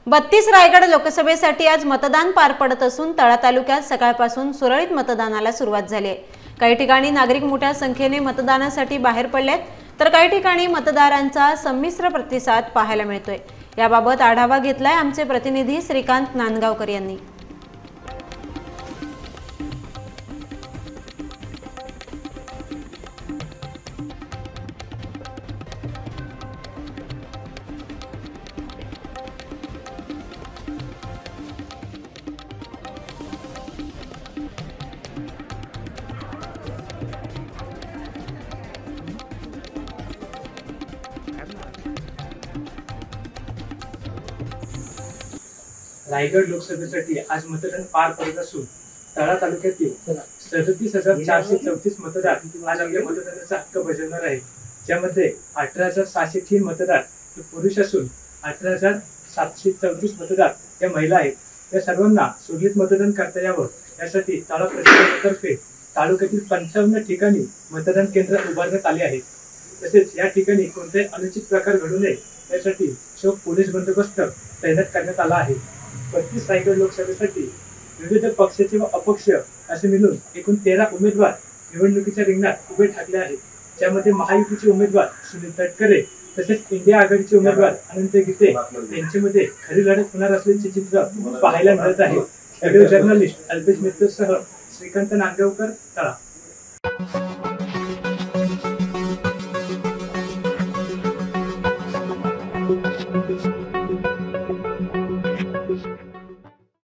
32 रायगड लोकसभेसाठी आज मतदान पार पडत असून तळा तालुक्यात सकाळपासून सुरळीत मतदानाला सुरुवात झाली आहे। काही ठिकाणी नागरिक मोठ्या संख्येने मतदानासाठी बाहेर पडलेत, तर काही ठिकाणी मतदारांचा संमिश्र प्रतिसाद पाहायला मिळतोय। याबाबत आढावा घेतलाय आमचे प्रतिनिधी श्रीकांत नांदगावकर यांनी। रायगड लोकसभेसाठी आज मतदान पार पडत असून तळा तालुक्यातील 37,434 मतदार आज आपल्या मतदानाचा हक्क बजावणार आहेत। ज्यामध्ये 18,603 मतदार हे पुरुष असून 18,734 मतदार या महिला आहेत। या सर्वांना सुरळीत मतदान करता यावं यासाठी तळा प्रशासनातर्फे तालुक्यातील 55 ठिकाणी मतदान केंद्र उभारण्यात आले आहेत। तसेच या ठिकाणी कोणतेही अनुचित प्रकार घडू नये यासाठी चोख पोलीस बंदोबस्त तैनात करण्यात आला आहे। 32 रायगड लोकसभेसाठी विविध पक्षाचे व अपक्ष असे मिळून एकूण 13 उमेदवार निवडणुकीच्या रिंगणात उभे ठाकले आहेत। ज्यामध्ये महायुतीचे उमेदवार सुनील तटकरे तसेच इंडिया आघाडीचे उमेदवार अनंत गीते यांच्यामध्ये खरी लढत होणार असल्याचे चित्र पाहायला मिळत आहे। व्हिडिओ जर्नलिस्ट अल्पेश मित्रसह श्रीकांत नांदगावकर, तळा।